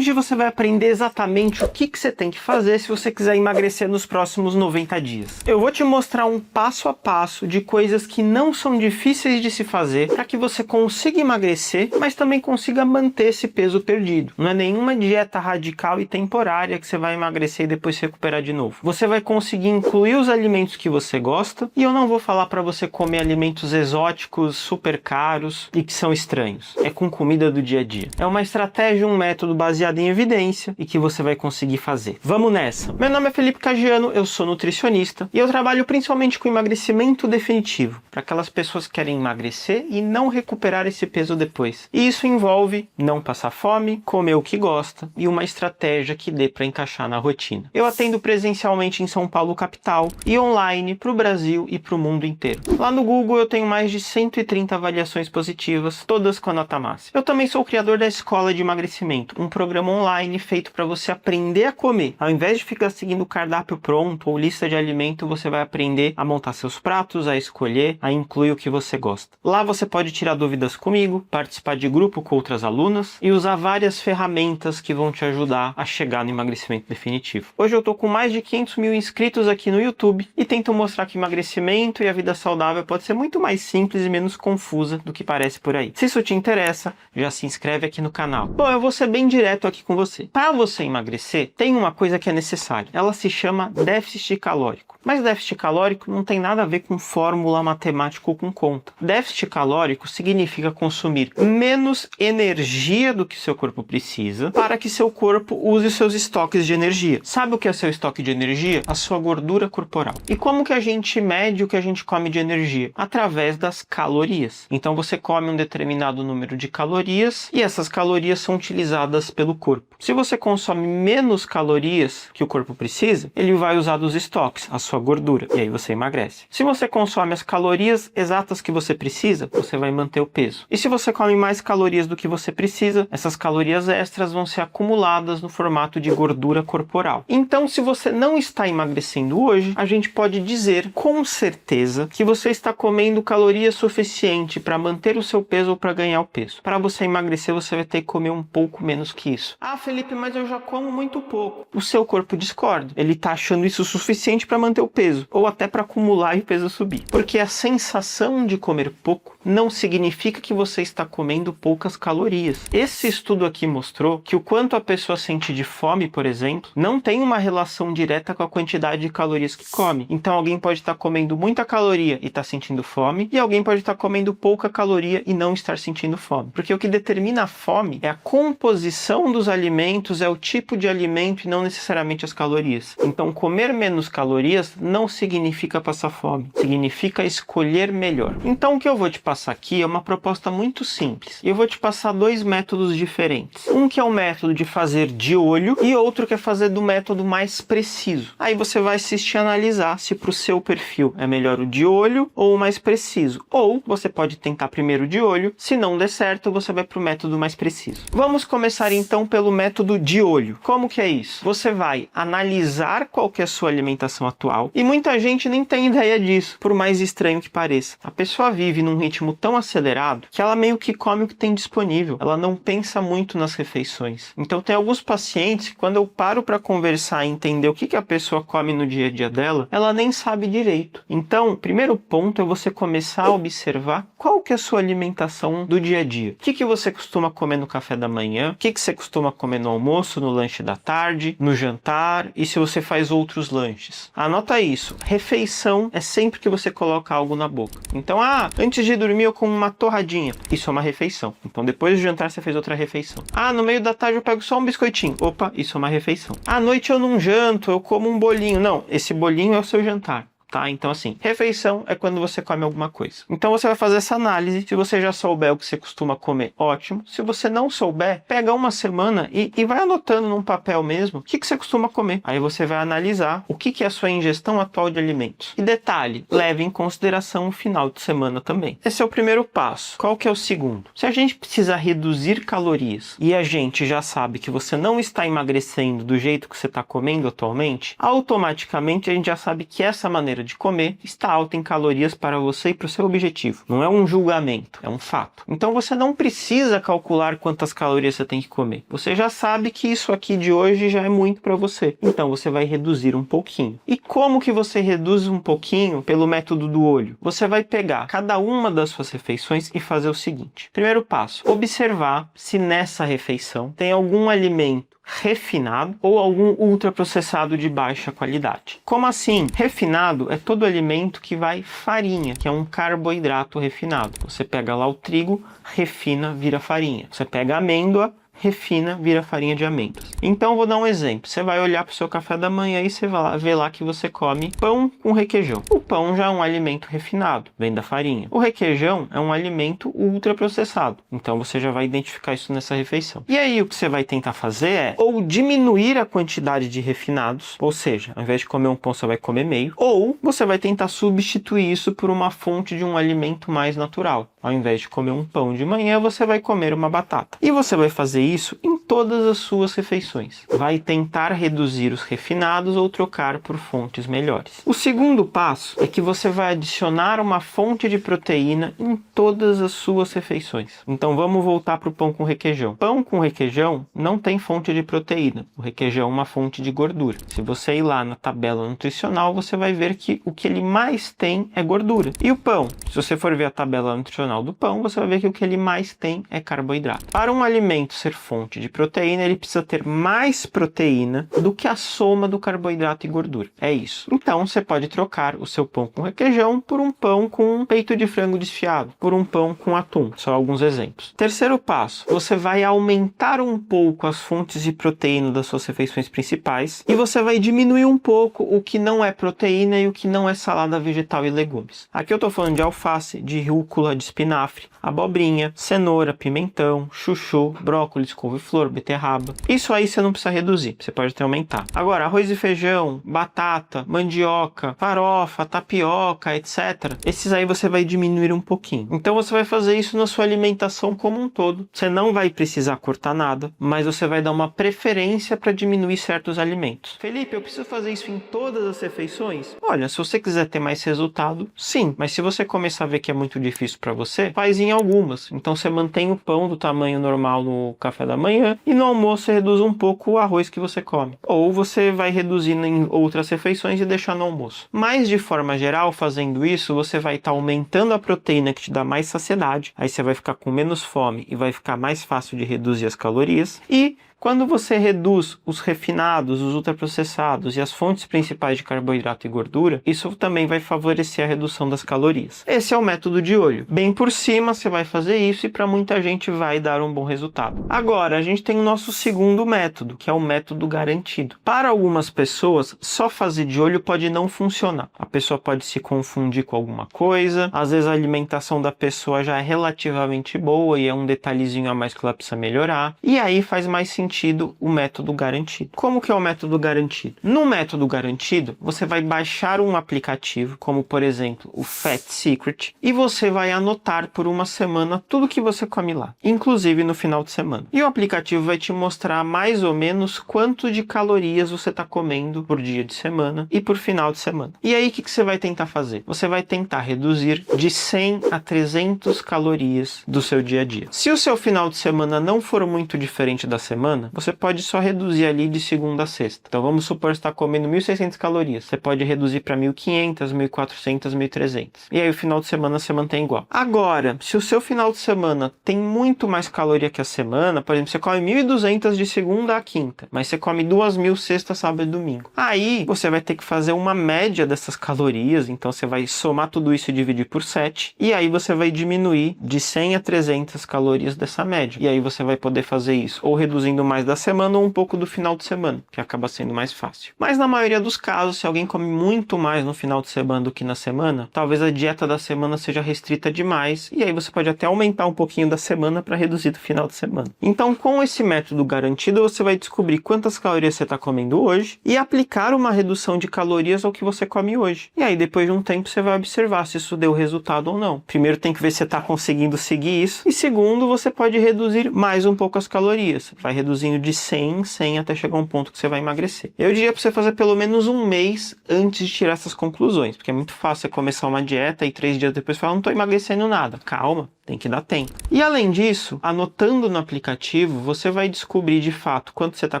Hoje você vai aprender exatamente o que você tem que fazer se você quiser emagrecer nos próximos 90 dias. Eu vou te mostrar um passo a passo de coisas que não são difíceis de se fazer para que você consiga emagrecer, mas também consiga manter esse peso perdido. Não é nenhuma dieta radical e temporária que você vai emagrecer e depois se recuperar de novo. Você vai conseguir incluir os alimentos que você gosta e eu não vou falar para você comer alimentos exóticos, super caros e que são estranhos. É com comida do dia a dia. É uma estratégia, um método baseado em evidência e que você vai conseguir fazer. Vamos nessa! Meu nome é Felipe Cagiano, eu sou nutricionista e eu trabalho principalmente com emagrecimento definitivo, para aquelas pessoas que querem emagrecer e não recuperar esse peso depois. E isso envolve não passar fome, comer o que gosta e uma estratégia que dê para encaixar na rotina. Eu atendo presencialmente em São Paulo capital e online para o Brasil e para o mundo inteiro. Lá no Google eu tenho mais de 130 avaliações positivas, todas com a nota máxima. Eu também sou o criador da Escola de Emagrecimento, um programa online feito para você aprender a comer. Ao invés de ficar seguindo o cardápio pronto ou lista de alimento, você vai aprender a montar seus pratos, a escolher, a incluir o que você gosta. Lá você pode tirar dúvidas comigo, participar de grupo com outras alunas e usar várias ferramentas que vão te ajudar a chegar no emagrecimento definitivo. Hoje eu tô com mais de 500 mil inscritos aqui no YouTube e tento mostrar que emagrecimento e a vida saudável pode ser muito mais simples e menos confusa do que parece por aí. Se isso te interessa, já se inscreve aqui no canal. Bom, eu vou ser bem direto aqui com você. Para você emagrecer, tem uma coisa que é necessária. Ela se chama déficit calórico. Mas déficit calórico não tem nada a ver com fórmula matemática ou com conta. Déficit calórico significa consumir menos energia do que seu corpo precisa para que seu corpo use os seus estoques de energia. Sabe o que é seu estoque de energia? A sua gordura corporal. E como que a gente mede o que a gente come de energia? Através das calorias. Então você come um determinado número de calorias e essas calorias são utilizadas pelo corpo. Se você consome menos calorias que o corpo precisa, ele vai usar dos estoques, a sua gordura, e aí você emagrece. Se você consome as calorias exatas que você precisa, você vai manter o peso. E se você come mais calorias do que você precisa, essas calorias extras vão ser acumuladas no formato de gordura corporal. Então, se você não está emagrecendo hoje, a gente pode dizer com certeza que você está comendo caloria suficiente para manter o seu peso ou para ganhar o peso. Para você emagrecer, você vai ter que comer um pouco menos que isso. Ah, Felipe, mas eu já como muito pouco. O seu corpo discorda. Ele está achando isso suficiente para manter o peso, ou até para acumular e o peso subir. Porque a sensação de comer pouco não significa que você está comendo poucas calorias. Esse estudo aqui mostrou que o quanto a pessoa sente de fome, por exemplo, não tem uma relação direta com a quantidade de calorias que come. Então alguém pode estar comendo muita caloria e estar sentindo fome, e alguém pode estar comendo pouca caloria e não estar sentindo fome. Porque o que determina a fome é a composição dos alimentos, é o tipo de alimento e não necessariamente as calorias. Então comer menos calorias não significa passar fome, significa escolher melhor. Então o que eu vou te passar aqui é uma proposta muito simples. Eu vou te passar dois métodos diferentes. Um que é o método de fazer de olho e outro que é fazer do método mais preciso. Aí você vai assistir e analisar se para o seu perfil é melhor o de olho ou o mais preciso. Ou você pode tentar primeiro o de olho, se não der certo você vai para o método mais preciso. Vamos começar então pelo método de olho. Como que é isso? Você vai analisar qual que é a sua alimentação atual e muita gente nem tem ideia disso, por mais estranho que pareça. A pessoa vive num ritmo tão acelerado que ela meio que come o que tem disponível. Ela não pensa muito nas refeições. Então tem alguns pacientes que quando eu paro para conversar e entender o que a pessoa come no dia a dia dela, ela nem sabe direito. Então, o primeiro ponto é você começar a observar qual que é a sua alimentação do dia a dia. O que você costuma comer no café da manhã? O que você costuma comer no almoço, no lanche da tarde, no jantar e se você faz outros lanches? Anota isso. Refeição é sempre que você coloca algo na boca. Então, antes de dormir eu como uma torradinha. Isso é uma refeição. Então depois do jantar você fez outra refeição. No meio da tarde eu pego só um biscoitinho. Opa, isso é uma refeição. À noite eu não janto, eu como um bolinho. Não, esse bolinho é o seu jantar. Tá? Então assim, refeição é quando você come alguma coisa. Então você vai fazer essa análise. Se você já souber o que você costuma comer, ótimo. Se você não souber, pega uma semana e vai anotando num papel mesmo o que você costuma comer. Aí você vai analisar o que é a sua ingestão atual de alimentos. E detalhe, leve em consideração o final de semana também. Esse é o primeiro passo. Qual que é o segundo? Se a gente precisa reduzir calorias e a gente já sabe que você não está emagrecendo do jeito que você está comendo atualmente, automaticamente a gente já sabe que essa maneira maneira de comer está alta em calorias para você e para o seu objetivo. Não é um julgamento, é um fato. Então você não precisa calcular quantas calorias você tem que comer. Você já sabe que isso aqui de hoje já é muito para você. Então você vai reduzir um pouquinho. E como que você reduz um pouquinho pelo método do olho? Você vai pegar cada uma das suas refeições e fazer o seguinte. Primeiro passo, observar se nessa refeição tem algum alimento refinado ou algum ultraprocessado de baixa qualidade. Como assim? Refinado é todo alimento que vai farinha, que é um carboidrato refinado. Você pega lá o trigo, refina, vira farinha. Você pega a amêndoa, refina, vira farinha de amêndoas. Então, vou dar um exemplo. Você vai olhar para o seu café da manhã e você vai ver lá que você come pão com requeijão. O pão já é um alimento refinado, vem da farinha. O requeijão é um alimento ultraprocessado. Então, você já vai identificar isso nessa refeição. E aí, o que você vai tentar fazer é ou diminuir a quantidade de refinados, ou seja, ao invés de comer um pão, você vai comer meio, ou você vai tentar substituir isso por uma fonte de um alimento mais natural. Ao invés de comer um pão de manhã, você vai comer uma batata. E você vai fazer isso em todas as suas refeições. Vai tentar reduzir os refinados ou trocar por fontes melhores. O segundo passo é que você vai adicionar uma fonte de proteína em todas as suas refeições. Então vamos voltar para o pão com requeijão. Pão com requeijão não tem fonte de proteína. O requeijão é uma fonte de gordura. Se você ir lá na tabela nutricional, você vai ver que o que ele mais tem é gordura. E o pão? Se você for ver a tabela nutricional do pão, você vai ver que o que ele mais tem é carboidrato. Para um alimento ser fonte de proteína, ele precisa ter mais proteína do que a soma do carboidrato e gordura. É isso. Então, você pode trocar o seu pão com requeijão por um pão com peito de frango desfiado, por um pão com atum. Só alguns exemplos. Terceiro passo, você vai aumentar um pouco as fontes de proteína das suas refeições principais e você vai diminuir um pouco o que não é proteína e o que não é salada vegetal e legumes. Aqui eu estou falando de alface, de rúcula, de espinafre, abobrinha, cenoura, pimentão, chuchu, brócolis, couve-flor, beterraba. Isso aí você não precisa reduzir, você pode até aumentar. Agora, arroz e feijão, batata, mandioca, farofa, tapioca, etc. Esses aí você vai diminuir um pouquinho. Então você vai fazer isso na sua alimentação como um todo. Você não vai precisar cortar nada, mas você vai dar uma preferência para diminuir certos alimentos. Felipe, eu preciso fazer isso em todas as refeições? Olha, se você quiser ter mais resultado, sim. Mas se você começar a ver que é muito difícil para você, faz em algumas. Então você mantém o pão do tamanho normal no café da manhã e no almoço você reduz um pouco o arroz que você come. Ou você vai reduzindo em outras refeições e deixar no almoço. Mas de forma geral, fazendo isso, você vai estar aumentando a proteína que te dá mais saciedade. Aí você vai ficar com menos fome e vai ficar mais fácil de reduzir as calorias. E quando você reduz os refinados, os ultraprocessados e as fontes principais de carboidrato e gordura, isso também vai favorecer a redução das calorias. Esse é o método de olho. Bem por cima você vai fazer isso e para muita gente vai dar um bom resultado. Agora, a gente tem o nosso segundo método, que é o método garantido. Para algumas pessoas, só fazer de olho pode não funcionar. A pessoa pode se confundir com alguma coisa, às vezes a alimentação da pessoa já é relativamente boa e é um detalhezinho a mais que ela precisa melhorar, e aí faz mais sentido o método garantido. Como que é o método garantido? No método garantido, você vai baixar um aplicativo, como por exemplo o Fat Secret, e você vai anotar por uma semana tudo que você come lá, inclusive no final de semana. E o aplicativo vai te mostrar mais ou menos quanto de calorias você está comendo por dia de semana e por final de semana. E aí o que você vai tentar fazer? Você vai tentar reduzir de 100 a 300 calorias do seu dia a dia. Se o seu final de semana não for muito diferente da semana, você pode só reduzir ali de segunda a sexta. Então vamos supor que você está comendo 1.600 calorias. Você pode reduzir para 1.500, 1.400, 1.300. E aí o final de semana você mantém igual. Agora, se o seu final de semana tem muito mais caloria que a semana, por exemplo, você come 1.200 de segunda a quinta, mas você come 2.000 sexta, sábado e domingo. Aí você vai ter que fazer uma média dessas calorias, então você vai somar tudo isso e dividir por 7, e aí você vai diminuir de 100 a 300 calorias dessa média. E aí você vai poder fazer isso ou reduzindo mais da semana ou um pouco do final de semana, que acaba sendo mais fácil. Mas na maioria dos casos, se alguém come muito mais no final de semana do que na semana, talvez a dieta da semana seja restrita demais, e aí você pode até aumentar um pouquinho da semana para reduzir do final de semana. Então, com esse método garantido, você vai descobrir quantas calorias você está comendo hoje e aplicar uma redução de calorias ao que você come hoje. E aí, depois de um tempo, você vai observar se isso deu resultado ou não. Primeiro, tem que ver se você está conseguindo seguir isso, e segundo, você pode reduzir mais um pouco as calorias. Vai reduzir númerozinho de 100 em 100 até chegar a um ponto que você vai emagrecer. Eu diria para você fazer pelo menos um mês antes de tirar essas conclusões, porque é muito fácil você começar uma dieta e 3 dias depois falar, não tô emagrecendo nada. Calma, tem que dar tempo. E além disso, anotando no aplicativo, você vai descobrir de fato quanto você está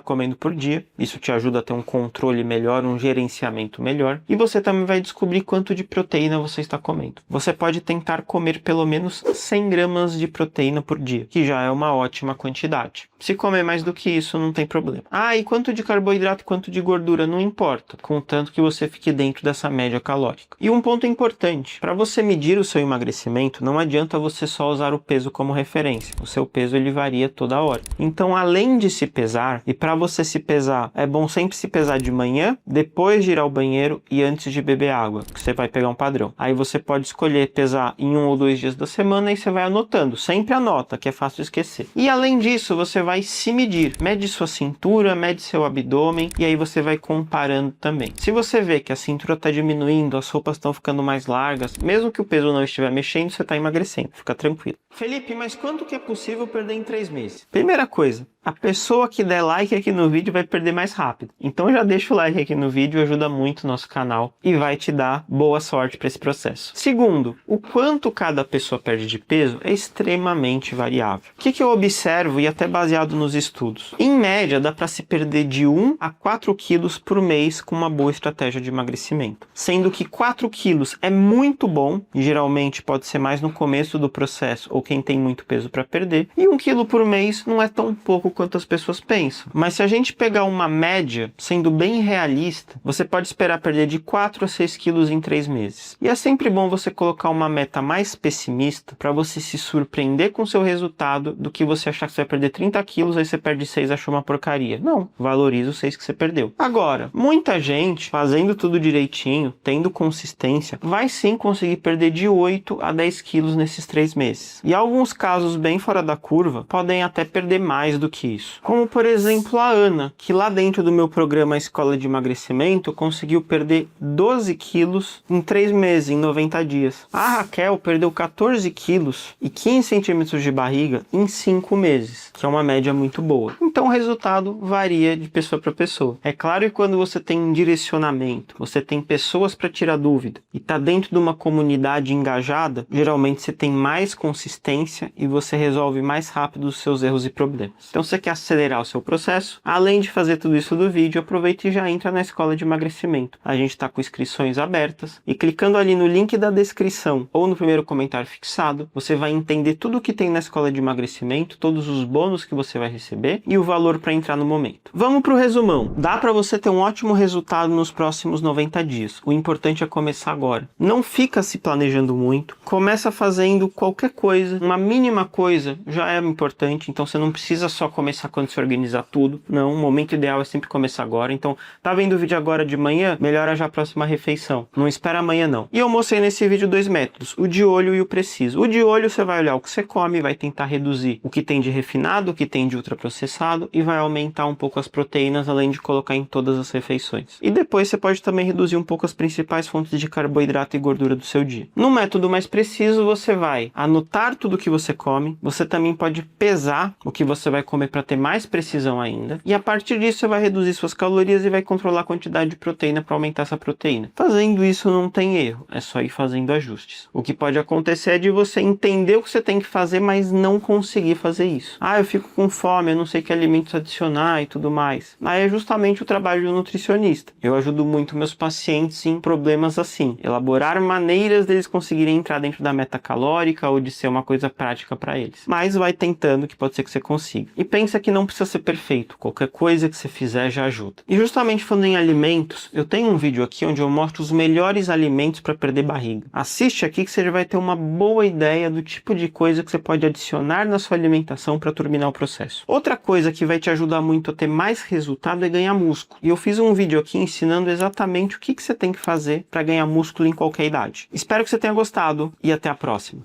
comendo por dia. Isso te ajuda a ter um controle melhor, um gerenciamento melhor. E você também vai descobrir quanto de proteína você está comendo. Você pode tentar comer pelo menos 100 gramas de proteína por dia, que já é uma ótima quantidade. Se comer mais do que isso, não tem problema. Ah, e quanto de carboidrato e quanto de gordura? Não importa, contanto que você fique dentro dessa média calórica. E um ponto importante, para você medir o seu emagrecimento, não adianta você só usar o peso como referência. O seu peso ele varia toda hora. Então, além de se pesar, e para você se pesar, é bom sempre se pesar de manhã, depois de ir ao banheiro e antes de beber água, que você vai pegar um padrão. Aí você pode escolher pesar em 1 ou 2 dias da semana e você vai anotando. Sempre anota, que é fácil esquecer. E além disso, você vai se medir. Mede sua cintura, mede seu abdômen e aí você vai comparando também. Se você vê que a cintura está diminuindo, as roupas estão ficando mais largas, mesmo que o peso não estiver mexendo, você está emagrecendo. Fica tranquilo. Felipe, mas quanto que é possível perder em 3 meses? Primeira coisa, a pessoa que der like aqui no vídeo vai perder mais rápido. Então já deixa o like aqui no vídeo, ajuda muito o nosso canal e vai te dar boa sorte para esse processo. Segundo, o quanto cada pessoa perde de peso é extremamente variável. O que eu observo e até baseado nos estudos? Em média, dá para se perder de 1 a 4 quilos por mês com uma boa estratégia de emagrecimento. Sendo que 4 quilos é muito bom, e geralmente pode ser mais no começo do processo ou quem tem muito peso para perder, e 1 quilo por mês não é tão pouco quanto as pessoas pensam. Mas se a gente pegar uma média, sendo bem realista, você pode esperar perder de 4 a 6 quilos em 3 meses. E é sempre bom você colocar uma meta mais pessimista para você se surpreender com o seu resultado do que você achar que você vai perder 30 quilos, aí você perde 6 e achou uma porcaria. Não, valoriza os 6 que você perdeu. Agora, muita gente fazendo tudo direitinho, tendo consistência, vai sim conseguir perder de 8 a 10 quilos nesses 3 meses. E alguns casos bem fora da curva podem até perder mais do que isso. Como, por exemplo, a Ana, que lá dentro do meu programa Escola de Emagrecimento conseguiu perder 12 quilos em 3 meses, em 90 dias. A Raquel perdeu 14 quilos e 15 centímetros de barriga em 5 meses, que é uma média muito boa. Então o resultado varia de pessoa para pessoa. É claro que quando você tem um direcionamento, você tem pessoas para tirar dúvida e está dentro de uma comunidade engajada, geralmente você tem mais consistência e você resolve mais rápido os seus erros e problemas. Então, se você quer acelerar o seu processo, além de fazer tudo isso do vídeo, aproveita e já entra na Escola de Emagrecimento. A gente está com inscrições abertas e clicando ali no link da descrição ou no primeiro comentário fixado, você vai entender tudo o que tem na Escola de Emagrecimento, todos os bônus que você vai receber e o valor para entrar no momento. Vamos para o resumão. Dá para você ter um ótimo resultado nos próximos 90 dias. O importante é começar agora. Não fica se planejando muito. Começa fazendo qualquer coisa. Uma mínima coisa já é importante, então você não precisa só começar quando se organizar tudo. Não, o momento ideal é sempre começar agora. Então, tá vendo o vídeo agora de manhã? Melhora já a próxima refeição. Não espera amanhã não. E eu mostrei nesse vídeo 2 métodos, o de olho e o preciso. O de olho você vai olhar o que você come, vai tentar reduzir o que tem de refinado, o que tem de ultraprocessado e vai aumentar um pouco as proteínas, além de colocar em todas as refeições. E depois você pode também reduzir um pouco as principais fontes de carboidrato e gordura do seu dia. No método mais preciso, você vai anotar tudo que você come, você também pode pesar o que você vai comer para ter mais precisão ainda, e a partir disso você vai reduzir suas calorias e vai controlar a quantidade de proteína para aumentar essa proteína. Fazendo isso não tem erro, é só ir fazendo ajustes. O que pode acontecer é de você entender o que você tem que fazer, mas não conseguir fazer isso. Ah, eu fico com fome, eu não sei que alimentos adicionar e tudo mais. Aí é justamente o trabalho do nutricionista. Eu ajudo muito meus pacientes em problemas assim, elaborar maneiras deles conseguirem entrar dentro da meta calórica ou de ser uma coisa prática para eles. Mas vai tentando que pode ser que você consiga. E pensa que não precisa ser perfeito, qualquer coisa que você fizer já ajuda. E justamente falando em alimentos, eu tenho um vídeo aqui onde eu mostro os melhores alimentos para perder barriga. Assiste aqui que você já vai ter uma boa ideia do tipo de coisa que você pode adicionar na sua alimentação para terminar o processo. Outra coisa que vai te ajudar muito a ter mais resultado é ganhar músculo. E eu fiz um vídeo aqui ensinando exatamente o que você tem que fazer para ganhar músculo em qualquer idade. Espero que você tenha gostado e até a próxima.